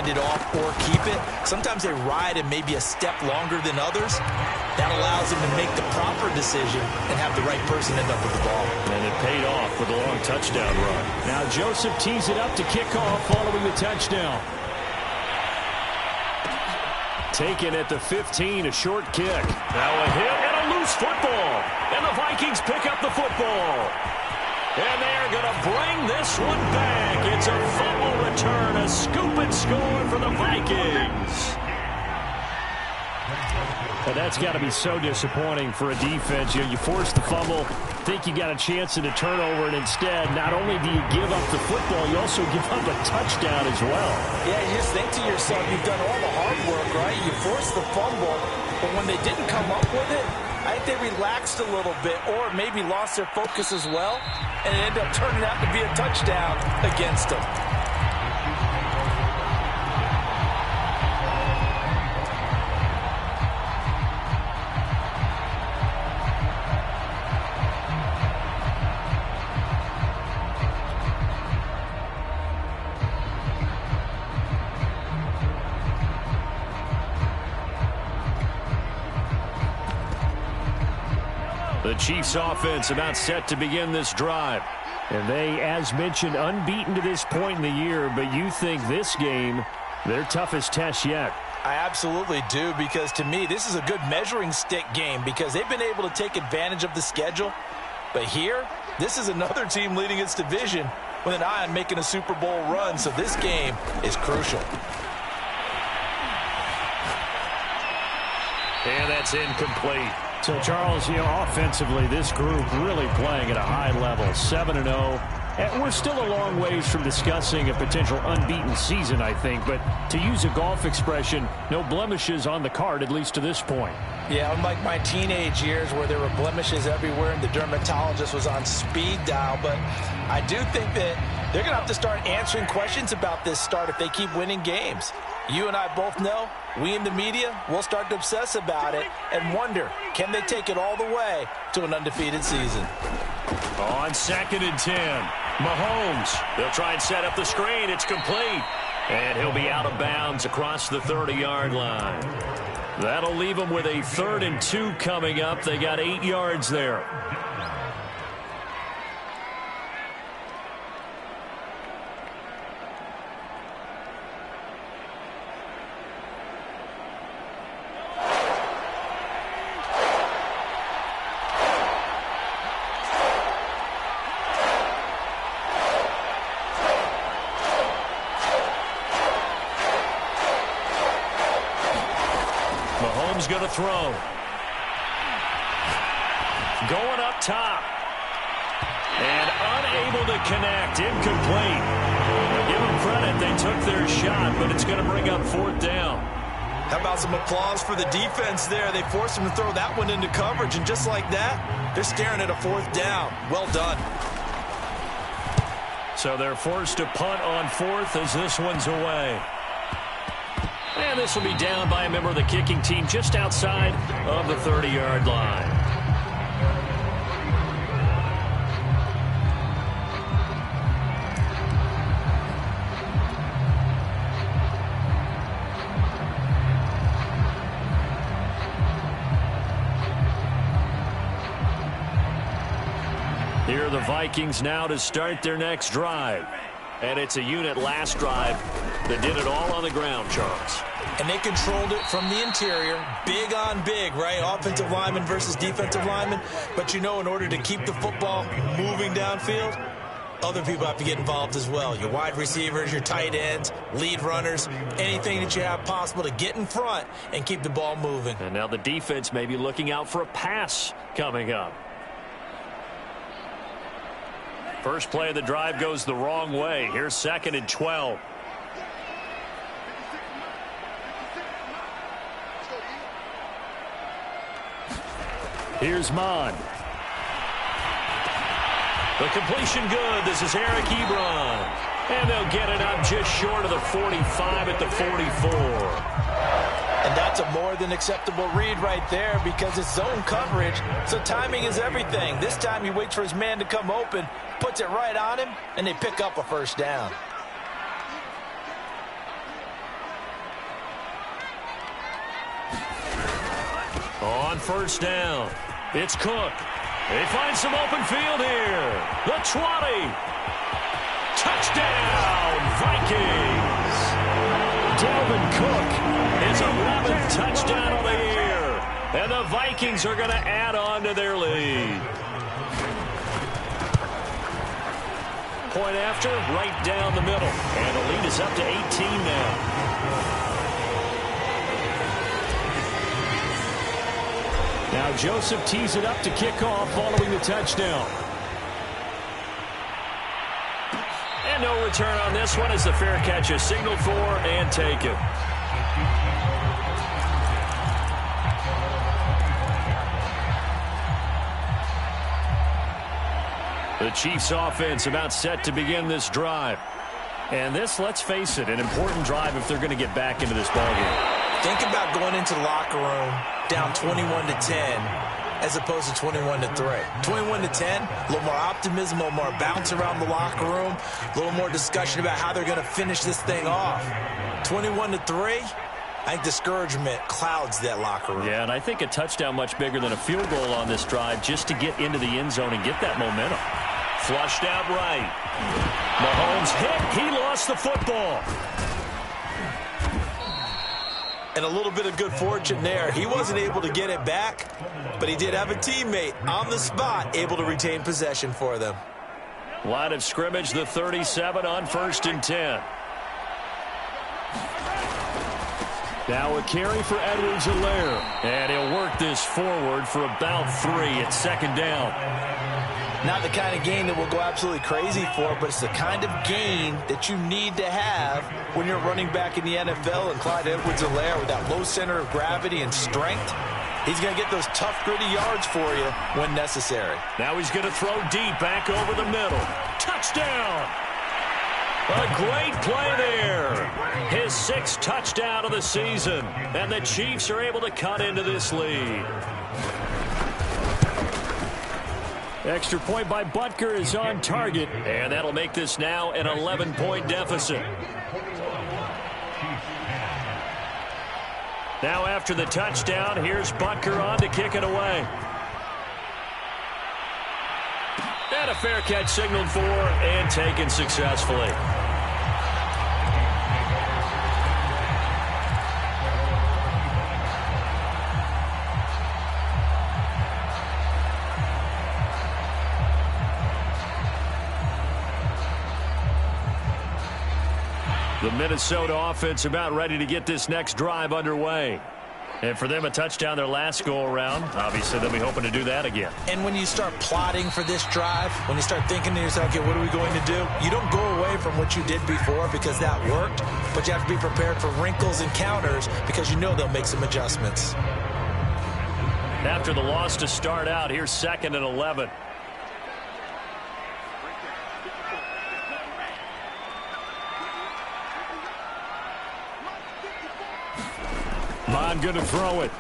hand it off or keep it. Sometimes they ride it maybe a step longer than others. That allows them to make the proper decision and have the right person end up with the ball. And it paid off with a long touchdown run. Now Joseph tees it up to kick off following the touchdown. Taken at the 15, a short kick. Now a hit and a loose football. And the Vikings pick up the football. And they're going to bring this one back. It's a fumble return, a scoop and score for the Vikings. And that's got to be so disappointing for a defense. You force the fumble, think you got a chance at a turnover, and instead, not only do you give up the football, you also give up a touchdown as well. Yeah, you just think to yourself, you've done all the hard work, right? You forced the fumble, but when they didn't come up with it, I think they relaxed a little bit or maybe lost their focus as well, and it ended up turning out to be a touchdown against them. The Chiefs offense about set to begin this drive. And they, as mentioned, unbeaten to this point in the year, but you think this game, their toughest test yet. I absolutely do, because to me, this is a good measuring stick game because they've been able to take advantage of the schedule. But here, this is another team leading its division with an eye on making a Super Bowl run, so this game is crucial. And that's incomplete. So, Charles, offensively, this group really playing at a high level, 7-0. And we're still a long ways from discussing a potential unbeaten season, I think. But to use a golf expression, no blemishes on the card, at least to this point. Yeah, unlike my teenage years where there were blemishes everywhere and the dermatologist was on speed dial. But I do think that they're going to have to start answering questions about this start if they keep winning games. You and I both know, we in the media will start to obsess about it and wonder, can they take it all the way to an undefeated season? On 2nd and 10, Mahomes. They'll try and set up the screen. It's complete. And he'll be out of bounds across the 30-yard line. That'll leave them with a 3rd and 2 coming up. They got 8 yards there. Going to throw. Going up top. And unable to connect. Incomplete. Give them credit. They took their shot, but it's going to bring up 4th down. How about some applause for the defense there? They forced them to throw that one into coverage, and just like that, they're staring at a 4th down. Well done. So they're forced to punt on 4th as this one's away. And this will be down by a member of the kicking team just outside of the 30-yard line. Here are the Vikings now to start their next drive. And it's a unit last drive that did it all on the ground, Charles. And they controlled it from the interior, big on big, right? Offensive lineman versus defensive lineman. But, in order to keep the football moving downfield, other people have to get involved as well. Your wide receivers, your tight ends, lead runners, anything that you have possible to get in front and keep the ball moving. And now the defense may be looking out for a pass coming up. First play of the drive goes the wrong way. Here's 2nd and 12. Here's Mon. The completion good. This is Eric Ebron. And they'll get it up just short of the 45 at the 44. And that's a more than acceptable read right there because it's zone coverage, so timing is everything. This time he waits for his man to come open, puts it right on him, and they pick up a 1st down. On first down, it's Cook. They find some open field here. The 20. Touchdown, Vikings. Dalvin Cook is 11th touchdown of the year. And the Vikings are going to add on to their lead. Point after, right down the middle. And the lead is up to 18 now. Now Joseph tees it up to kick off following the touchdown. And no return on this one as the fair catch is signaled for and taken. The Chiefs offense about set to begin this drive. And this, let's face it, an important drive if they're going to get back into this ballgame. Think about going into the locker room down 21-10 as opposed to 21-3. 21-10, a little more optimism, a little more bounce around the locker room, a little more discussion about how they're going to finish this thing off. 21-3, I think discouragement clouds that locker room. Yeah, and I think a touchdown much bigger than a field goal on this drive just to get into the end zone and get that momentum. Flushed out right. Mahomes hit. He lost the football. And a little bit of good fortune there. He wasn't able to get it back, but he did have a teammate on the spot able to retain possession for them. Line of scrimmage, the 37 on 1st and 10. Now a carry for Edwards-Helaire. And he'll work this forward for about 3 at 2nd down. Not the kind of gain that we'll go absolutely crazy for, but it's the kind of gain that you need to have when you're running back in the NFL. And Clyde Edwards-Helaire, with that low center of gravity and strength, he's going to get those tough, gritty yards for you when necessary. Now he's going to throw deep back over the middle. Touchdown! A great play there. His 6th touchdown of the season. And the Chiefs are able to cut into this lead. Extra point by Butker is on target, and that'll make this now an 11-point deficit. Now after the touchdown, here's Butker on to kick it away. And a fair catch signaled for and taken successfully. The Minnesota offense about ready to get this next drive underway. And for them, a touchdown their last go-around. Obviously, they'll be hoping to do that again. And when you start plotting for this drive, when you start thinking to yourself, okay, what are we going to do? You don't go away from what you did before because that worked, but you have to be prepared for wrinkles and counters because you know they'll make some adjustments. After the loss to start out, here's 2nd and 11. Bond going to throw it.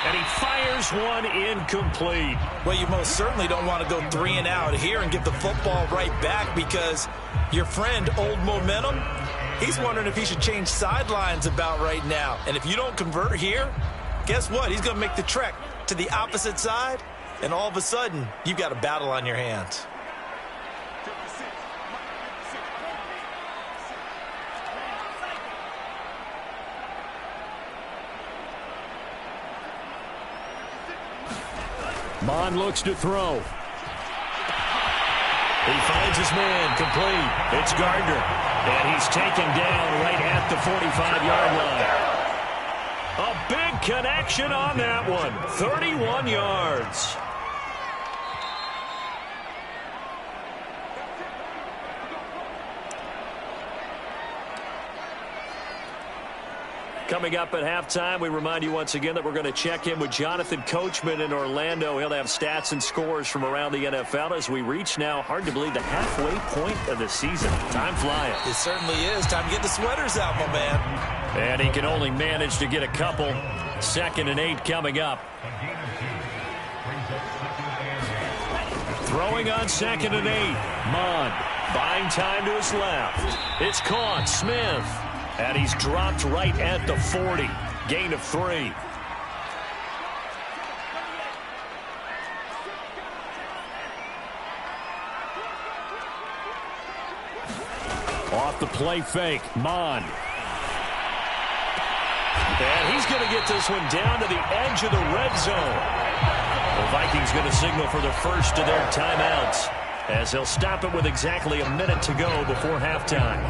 And he fires one incomplete. Well, you most certainly don't want to go 3 and out here and get the football right back because your friend, Old Momentum, he's wondering if he should change sidelines about right now. And if you don't convert here, guess what? He's going to make the trek to the opposite side, and all of a sudden, you've got a battle on your hands. Bond looks to throw. He finds his man complete. It's Gardner. And he's taken down right at the 45-yard line. A big connection on that one. 31 yards. Coming up at halftime, we remind you once again that we're going to check in with Jonathan Coachman in Orlando. He'll have stats and scores from around the NFL as we reach now, hard to believe, the halfway point of the season. Time flying. It certainly is. Time to get the sweaters out, my man. And he can only manage to get a couple. 2nd and 8 coming up. Throwing on 2nd and 8. Mond buying time to his left. It's caught. Smith. And he's dropped right at the 40. Gain of 3. the play fake. Mon. And he's going to get this one down to the edge of the red zone. The Vikings going to signal for the first of their timeouts, as he'll stop it with exactly a minute to go before halftime.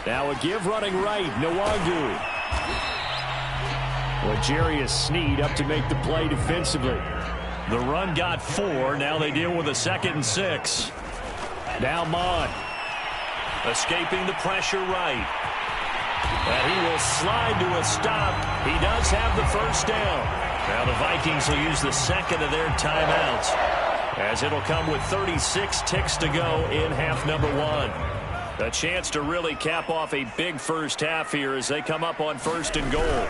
Now a give running right. Nwangu. L'Jarius Sneed up to make the play defensively. The run got 4. Now they deal with a 2nd and 6. Now Mon. Escaping the pressure right. And he will slide to a stop. He does have the first down. Now the Vikings will use the second of their timeouts, as it'll come with 36 ticks to go in half number 1. A chance to really cap off a big first half here as they come up on 1st and goal.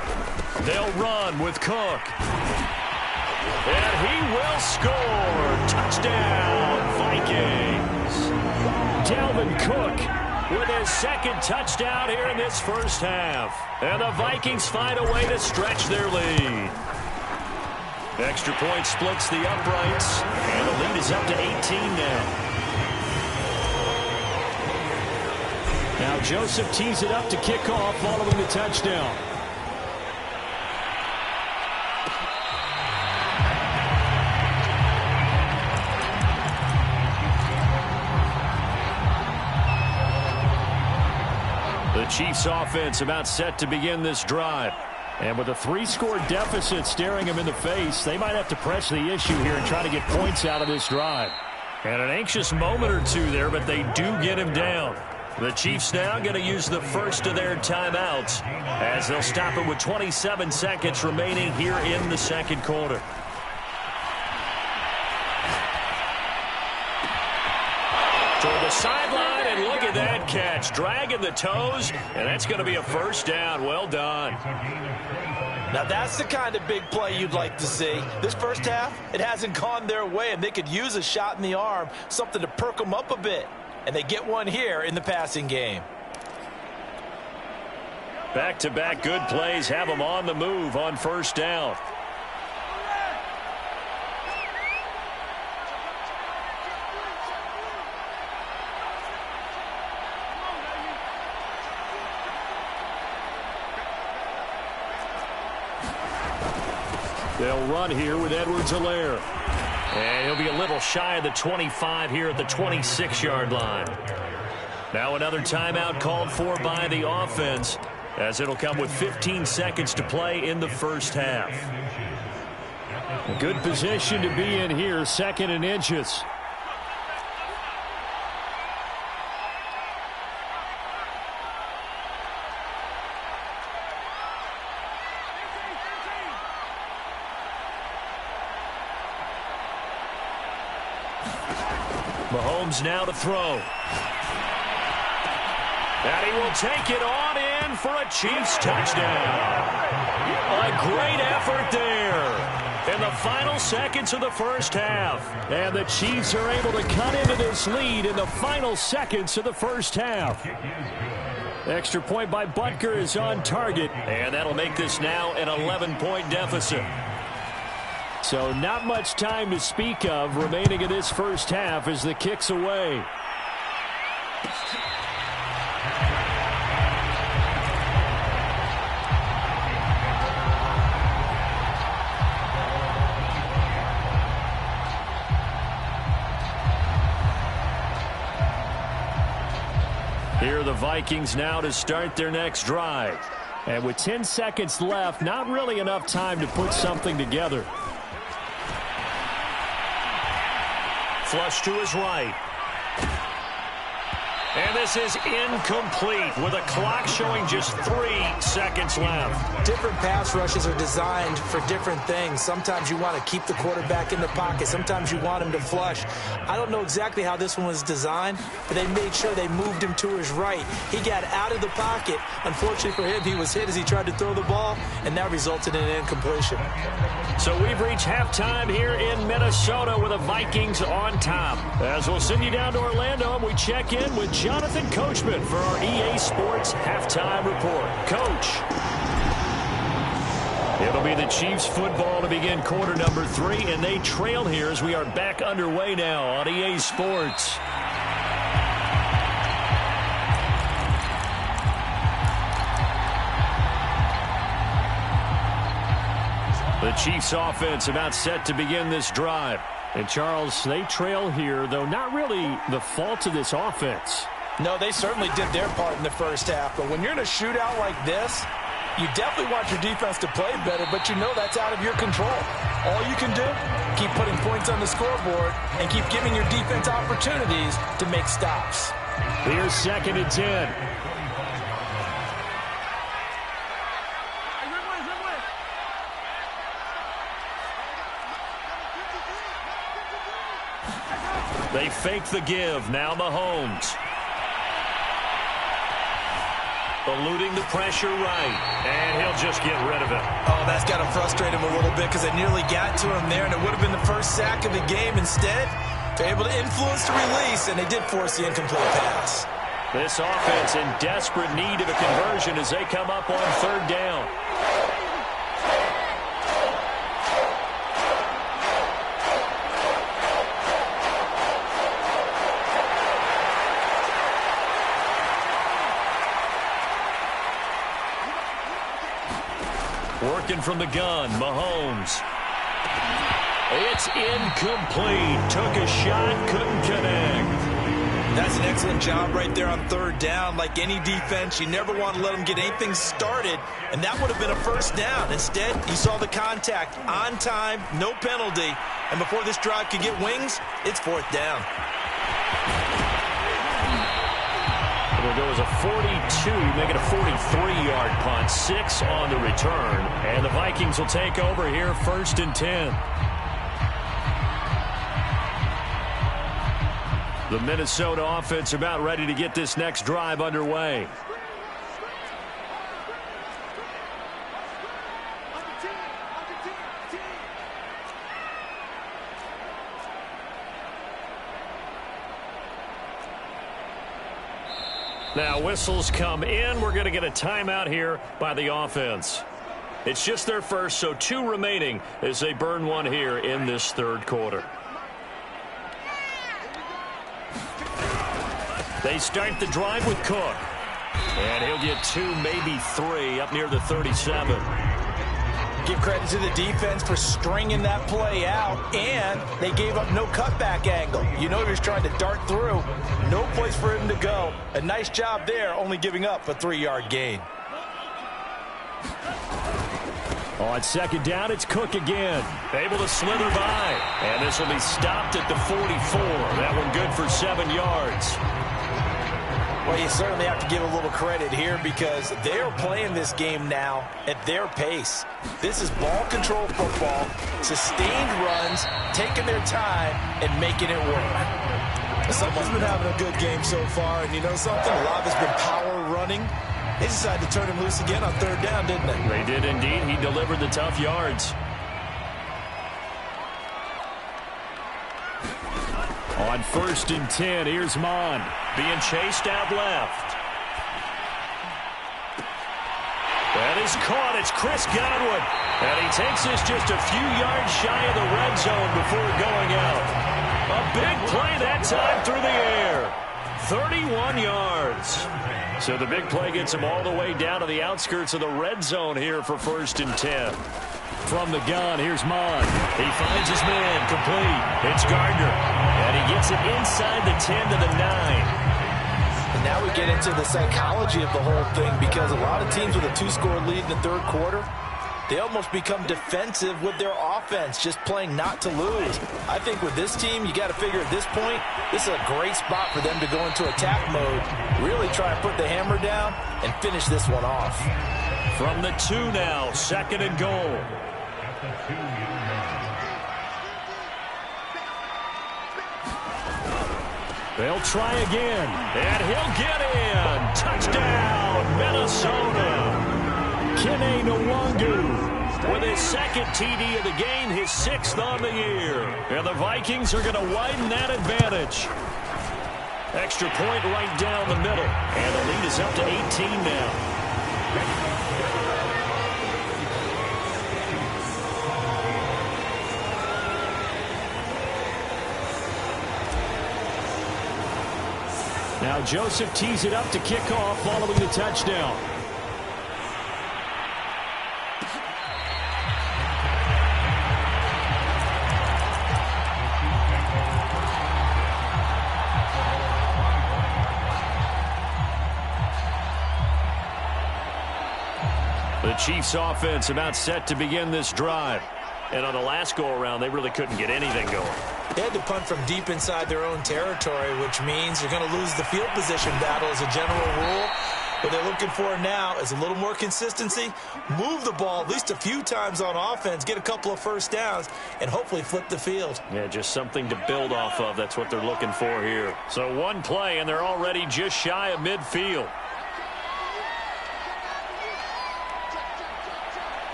They'll run with Cook. And he will score. Touchdown, Vikings. Dalvin Cook with his 2nd touchdown here in this first half. And the Vikings find a way to stretch their lead. Extra point splits the uprights, and the lead is up to 18 now. Now Joseph tees it up to kick off following the touchdown. The Chiefs offense about set to begin this drive. And with a 3-score deficit staring them in the face, they might have to press the issue here and try to get points out of this drive. And an anxious moment or two there, but they do get him down. The Chiefs now going to use the first of their timeouts, as they'll stop it with 27 seconds remaining here in the second quarter. Toward the sideline, and look at that catch. Dragging the toes, and that's going to be a first down. Well done. Now that's the kind of big play you'd like to see. This first half, it hasn't gone their way, and they could use a shot in the arm, something to perk them up a bit. And they get one here in the passing game. Back-to-back good plays have them on the move on 1st down. They'll run here with Edwards-Helaire. And he'll be a little shy of the 25 here at the 26-yard line. Now another timeout called for by the offense, as it'll come with 15 seconds to play in the first half. A good position to be in here, 2nd and inches. Mahomes now to throw. And he will take it on in for a Chiefs touchdown. A great effort there in the final seconds of the first half. And the Chiefs are able to cut into this lead in the final seconds of the first half. Extra point by Butker is on target. And that'll make this now an 11-point deficit. So not much time to speak of remaining in this first half as the kick's away. Here are the Vikings now to start their next drive. And with 10 seconds left, not really enough time to put something together. Flush to his right. And this is incomplete with a clock showing just 3 seconds left. Different pass rushes are designed for different things. Sometimes you want to keep the quarterback in the pocket. Sometimes you want him to flush. I don't know exactly how this one was designed, but they made sure they moved him to his right. He got out of the pocket. Unfortunately for him, he was hit as he tried to throw the ball, and that resulted in an incompletion. So we've reached halftime here in Minnesota with the Vikings on top. As we'll send you down to Orlando, and we check in with Jonathan Coachman for our EA Sports Halftime Report. Coach. It'll be the Chiefs football to begin quarter number 3, and they trail here as we are back underway now on EA Sports. The Chiefs offense about set to begin this drive. And Charles, they trail here, though not really the fault of this offense. No, they certainly did their part in the first half. But when you're in a shootout like this, you definitely want your defense to play better, but you know that's out of your control. All you can do, keep putting points on the scoreboard and keep giving your defense opportunities to make stops. Here's 2nd and 10. They fake the give. Now Mahomes. Eluding the pressure right. And he'll just get rid of it. Oh, that's got to frustrate him a little bit because they nearly got to him there, and it would have been the first sack of the game. Instead, they're able to influence the release, and they did force the incomplete pass. This offense in desperate need of a conversion as they come up on 3rd down. Working from the gun, Mahomes. It's incomplete. Took a shot, couldn't connect. That's an excellent job right there on 3rd down. Like any defense, you never want to let them get anything started, and that would have been a first down. Instead, you saw the contact on time, no penalty, and before this drive could get wings, it's 4th down. It'll go as a 42, make it a 43-yard punt, 6 on the return. And the Vikings will take over here, 1st and 10. The Minnesota offense about ready to get this next drive underway. Now whistles come in. We're going to get a timeout here by the offense. It's just their first, so 2 remaining as they burn 1 here in this 3rd quarter. They start the drive with Cook. And he'll get 2, maybe 3 up near the 37. Give credit to the defense for stringing that play out, and they gave up no cutback angle. You know he was trying to dart through. No place for him to go. A nice job there, only giving up a 3-yard gain. On 2nd down, it's Cook again. Able to slither by. And this will be stopped at the 44. That one good for 7 yards. Well, you certainly have to give a little credit here because they are playing this game now at their pace. This is ball control football, sustained runs, taking their time, and making it work. Someone's been having a good game so far, and you know something? A lot has been power running. They decided to turn him loose again on 3rd down, didn't they? They did indeed. He delivered the tough yards. On 1st and 10, here's Mon. Being chased out left. That is caught. It's Chris Godwin. And he takes this just a few yards shy of the red zone before going out. A big play that time through the air. 31 yards. So the big play gets him all the way down to the outskirts of the red zone here for 1st and 10. From the gun, here's Mon. He finds his man, complete. It's Gardner. And he gets it inside the 10 to the 9. And now we get into the psychology of the whole thing because a lot of teams with a 2-score lead in the 3rd quarter, they almost become defensive with their offense, just playing not to lose. I think with this team, you got to figure at this point, this is a great spot for them to go into attack mode, really try to put the hammer down and finish this one off. From the 2 now, 2nd and goal. They'll try again. And he'll get in. Touchdown, Minnesota. Kene Nwangu with his 2nd TD of the game, his 6th on the year. And the Vikings are going to widen that advantage. Extra point right down the middle. And the lead is up to 18 now. Now Joseph tees it up to kick off following the touchdown. The Chiefs offense about set to begin this drive. And on the last go-around, they really couldn't get anything going. They had to punt from deep inside their own territory, which means you're going to lose the field position battle as a general rule. What they're looking for now is a little more consistency, move the ball at least a few times on offense, get a couple of first downs, and hopefully flip the field. Yeah, just something to build off of. That's what they're looking for here. So one play, and they're already just shy of midfield.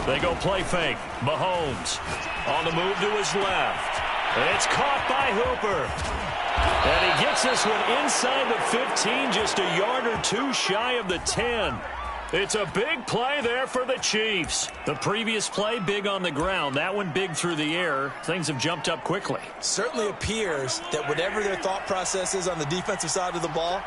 They go play fake. Mahomes on the move to his left. And it's caught by Hooper. And he gets this one inside the 15, just a yard or two shy of the 10. It's a big play there for the Chiefs. The previous play, big on the ground. That one big through the air. Things have jumped up quickly. Certainly appears that whatever their thought process is on the defensive side of the ball,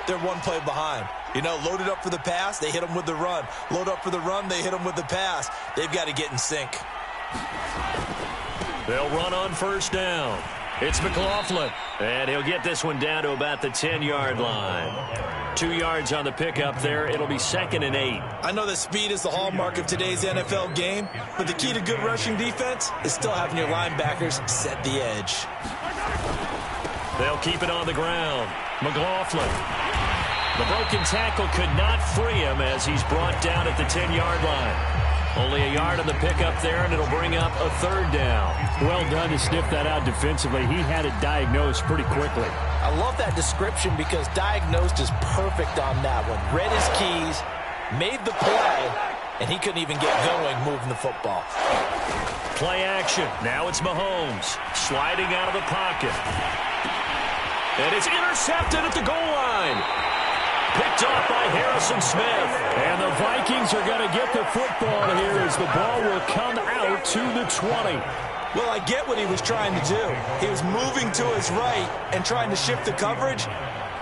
they're one play behind. You know, loaded up for the pass, they hit them with the run. Load up for the run, they hit them with the pass. They've got to get in sync. They'll run on first down. It's McLaughlin. And he'll get this one down to about the 10-yard line. 2 yards on the pickup there. It'll be 2nd and 8. I know that speed is the hallmark of today's NFL game, but the key to good rushing defense is still having your linebackers set the edge. They'll keep it on the ground. McLaughlin. The broken tackle could not free him as he's brought down at the 10-yard line. Only a yard on the pickup there, and it'll bring up a 3rd down. Well done to sniff that out defensively. He had it diagnosed pretty quickly. I love that description because diagnosed is perfect on that one. Read his keys, made the play, and he couldn't even get going moving the football. Play action. Now it's Mahomes sliding out of the pocket. And it's intercepted at the goal line. Picked off by Harrison Smith. And the Vikings are going to get the football here as the ball will come out to the 20. Well, I get what he was trying to do. He was moving to his right and trying to shift the coverage,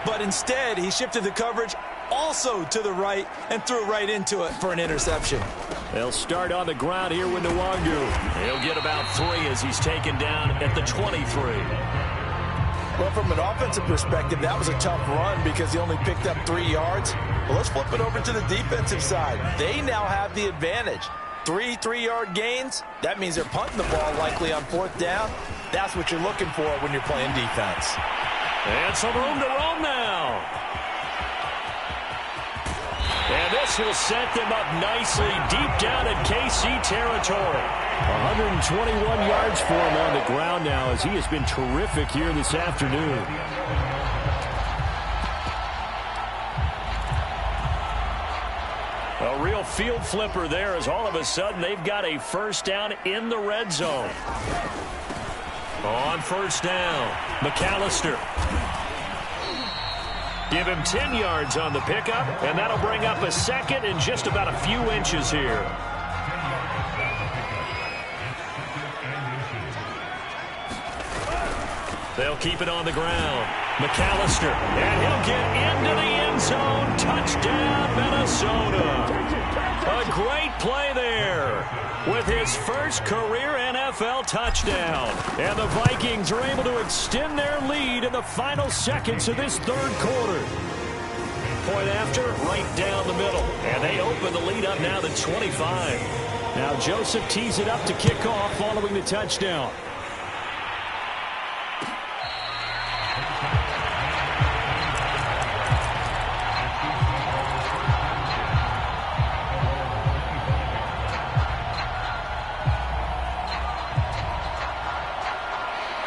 but instead he shifted the coverage also to the right and threw right into it for an interception. They'll start on the ground here with Nwangu. He'll get about 3 as he's taken down at the 23. Well, from an offensive perspective, that was a tough run because he only picked up 3 yards. Well, let's flip it over to the defensive side. They now have the advantage. 3 3-yard gains, that means they're punting the ball likely on 4th down. That's what you're looking for when you're playing defense. And some room to roam now. And this will set them up nicely deep down in KC territory. 121 yards for him on the ground now as he has been terrific here this afternoon. A real field flipper there as all of a sudden they've got a first down in the red zone. On first down, McAllister. Give him 10 yards on the pickup, and that'll bring up a 2nd and just about a few inches here. They'll keep it on the ground. McAllister, and he'll get into the end zone. Touchdown, Minnesota. A great play there with his first career NFL touchdown. And the Vikings are able to extend their lead in the final seconds of this 3rd quarter. Point after, right down the middle. And they open the lead up now to 25. Now Joseph tees it up to kick off following the touchdown.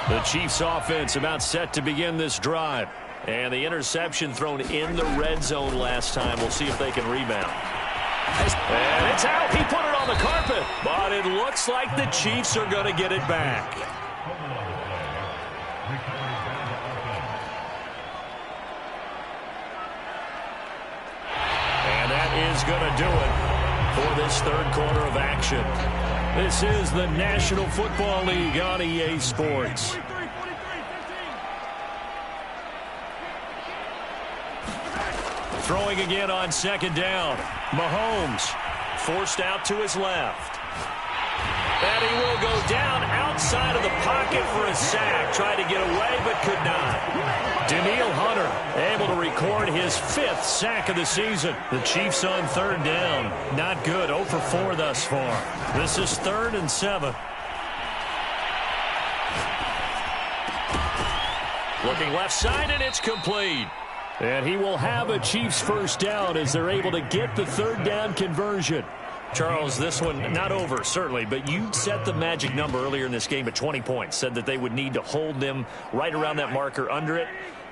The Chiefs offense about set to begin this drive. And the interception thrown in the red zone last time. We'll see if they can rebound. And it's out. He put it on the carpet. But it looks like the Chiefs are going to get it back. And that is going to do it for this 3rd quarter of action. This is the National Football League on EA Sports. Throwing again on second down. Mahomes forced out to his left. And he will go down outside of the pocket for a sack. Tried to get away, but could not. Danielle Hunter able to record his 5th sack of the season. The Chiefs on third down. Not good. 0 for 4 thus far. This is 3rd and 7. Looking left side, and it's complete. And he will have a Chiefs first down as they're able to get the third down conversion. Charles, this one not over, certainly, but you set the magic number earlier in this game at 20 points. Said that they would need to hold them right around that marker under it.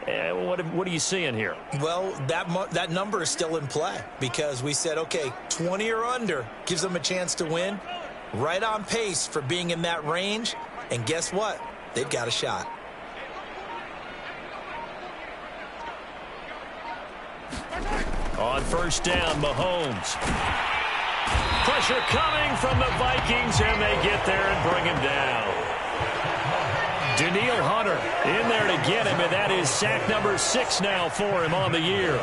What are you seeing here? Well, that number is still in play because we said, okay, 20 or under gives them a chance to win. Right on pace for being in that range. And guess what? They've got a shot. On first down, Mahomes. Pressure coming from the Vikings, and they get there and bring him down. Danielle Hunter in there to get him, and that is sack number 6 now for him on the year.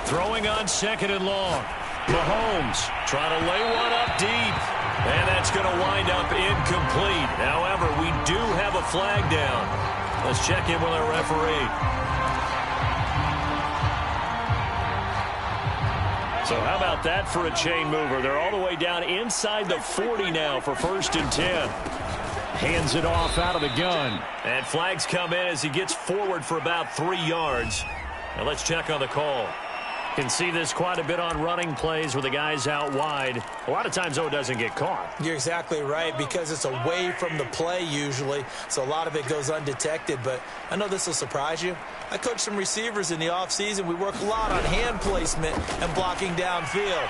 Throwing on second and long. Mahomes trying to lay one up deep. And that's going to wind up incomplete. However, we do have a flag down. Let's check in with our referee. So how about that for a chain mover? They're all the way down inside the 40 now for 1st and 10. Hands it off out of the gun. And flags come in as he gets forward for about 3 yards. Now let's check on the call. Can see this quite a bit on running plays where the guy's out wide. A lot of times, though, it doesn't get caught. You're exactly right because it's away from the play usually, so a lot of it goes undetected. But I know this will surprise you. I coach some receivers in the offseason. We work a lot on hand placement and blocking downfield.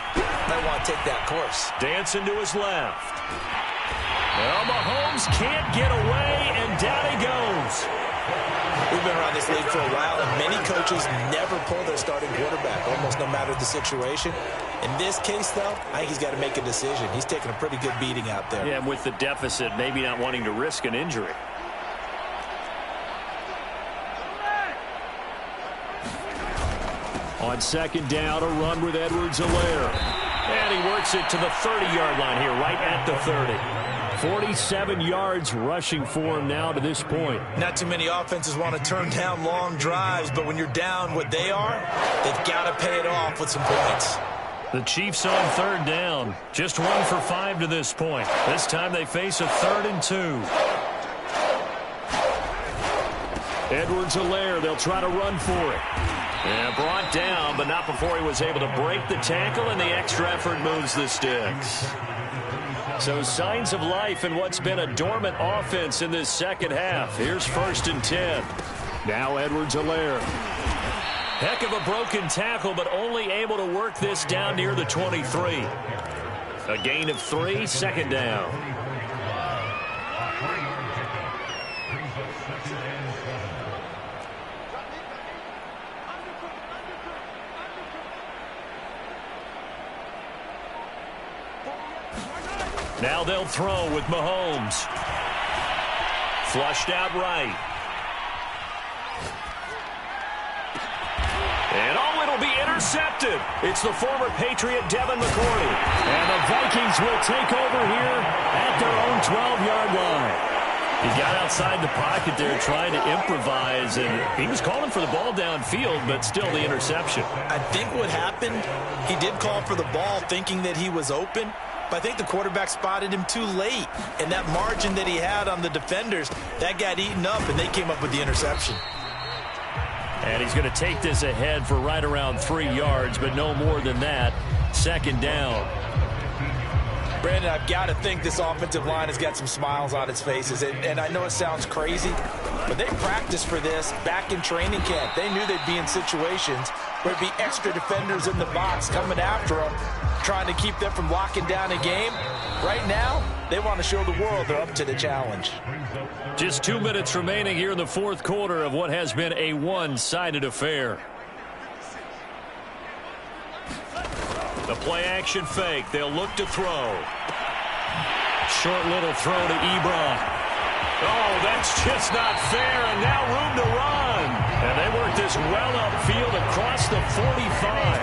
Might want to take that course. Dancing to his left. Well, Mahomes can't get away, and down he goes. We've been around this league for a while, and many coaches never pull their starting quarterback, almost no matter the situation. In this case, though, I think he's got to make a decision. He's taking a pretty good beating out there. Yeah, and with the deficit, maybe not wanting to risk an injury. On second down, a run with Edwards-Helaire. And he works it to the 30-yard line here, right at the 30. 47 yards rushing for him now to this point. Not too many offenses want to turn down long drives, but when you're down what they are, they've got to pay it off with some points. The Chiefs on third down. Just 1 for 5 to this point. This time they face a 3rd and 2. Edwards-Helaire, they'll try to run for it. And brought down, but not before he was able to break the tackle, and the extra effort moves the sticks. So signs of life in what's been a dormant offense in this second half. Here's 1st and 10. Now Edwards-Helaire. Heck of a broken tackle, but only able to work this down near the 23. A gain of 3, 2nd down. Now they'll throw with Mahomes. Flushed out right. And it'll be intercepted. It's the former Patriot Devin McCourty. And the Vikings will take over here at their own 12-yard line. He got outside the pocket there trying to improvise, and he was calling for the ball downfield, but still the interception. I think what happened, he did call for the ball thinking that he was open, but I think the quarterback spotted him too late. And that margin that he had on the defenders, that got eaten up, and they came up with the interception. And he's going to take this ahead for right around 3 yards, but no more than that. 2nd down. Brandon, I've got to think this offensive line has got some smiles on its faces. And I know it sounds crazy, but they practiced for this back in training camp. They knew they'd be in situations where there'd be extra defenders in the box coming after them, trying to keep them from locking down a game. Right now, they want to show the world they're up to the challenge. Just 2 minutes remaining here in the fourth quarter of what has been a one-sided affair. The play-action fake. They'll look to throw. Short little throw to Ebron. Oh, that's just not fair, and now room to run. And they work this well upfield across the 45.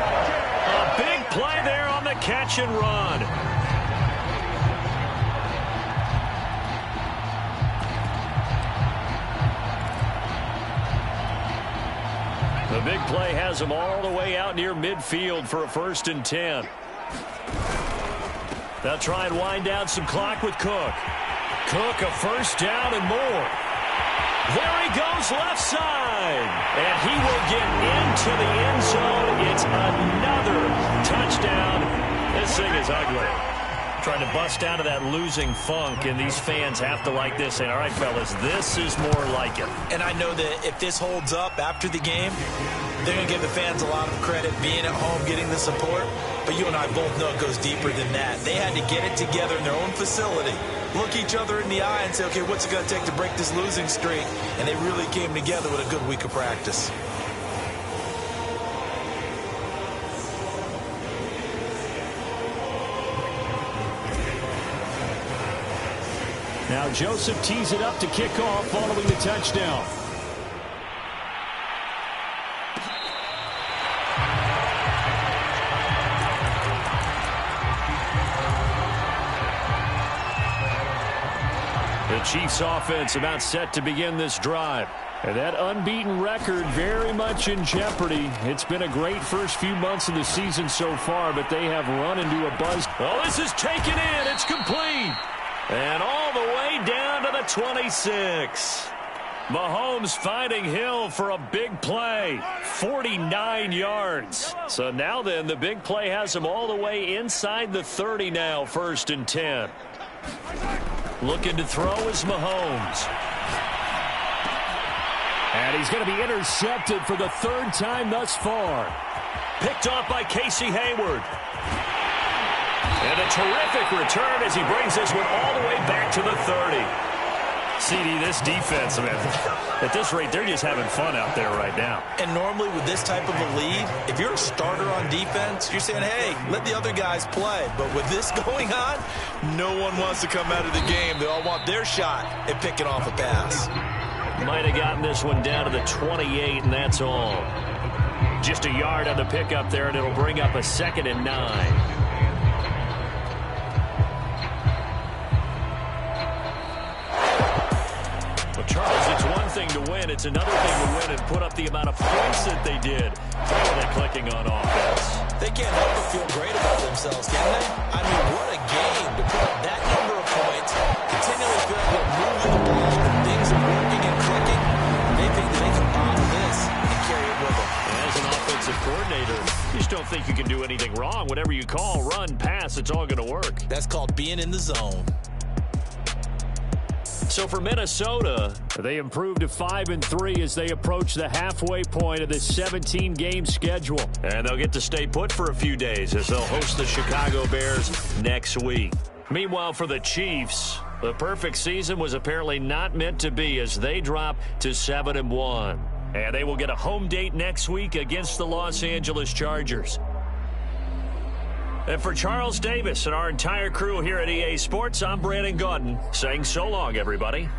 A big play there on the catch and run. The big play has them all the way out near midfield for a 1st and 10. They'll try and wind down some clock with Cook. Cook, a 1st down and more. There he goes left side. And he will get into the end zone. It's another touchdown. This thing is ugly. Trying to bust out of that losing funk, and these fans have to like this. Saying, all right, fellas, this is more like it. And I know that if this holds up after the game, they're going to give the fans a lot of credit being at home, getting the support. But you and I both know it goes deeper than that. They had to get it together in their own facility, look each other in the eye and say, okay, what's it going to take to break this losing streak? And they really came together with a good week of practice. Now Joseph tees it up to kick off following the touchdown. The Chiefs offense about set to begin this drive. And that unbeaten record very much in jeopardy. It's been a great first few months of the season so far, but they have run into a buzz. Oh, this is taken in. It's complete. And all the way down to the 26. Mahomes finding Hill for a big play. 49 yards. So now then, the big play has him all the way inside the 30 now, 1st and 10. Looking to throw is Mahomes. And he's going to be intercepted for the 3rd time thus far. Picked off by Casey Hayward. And a terrific return as he brings this one all the way back to the 30. CD, this defense, man, at this rate, they're just having fun out there right now. And normally with this type of a lead, if you're a starter on defense, you're saying, hey, let the other guys play. But with this going on, no one wants to come out of the game. They all want their shot at picking off a pass. Might have gotten this one down to the 28, and that's all. Just a yard on the pickup there, and it'll bring up a 2nd and 9. Well, Charles, it's one thing to win. It's another thing to win and put up the amount of points that they did. How are they clicking on offense? They can't help but feel great about themselves, can they? I mean, what a game to put up that number of points, continually feel like we're moving the ball, and things are working and clicking. They think they can bottle this and carry it with them. As an offensive coordinator, you just don't think you can do anything wrong. Whatever you call, run, pass, it's all going to work. That's called being in the zone. So for Minnesota, they improved to 5-3 as they approach the halfway point of this 17-game schedule. And they'll get to stay put for a few days as they'll host the Chicago Bears next week. Meanwhile, for the Chiefs, the perfect season was apparently not meant to be as they drop to 7-1. And they will get a home date next week against the Los Angeles Chargers. And for Charles Davis and our entire crew here at EA Sports, I'm Brandon Gaudin saying so long, everybody.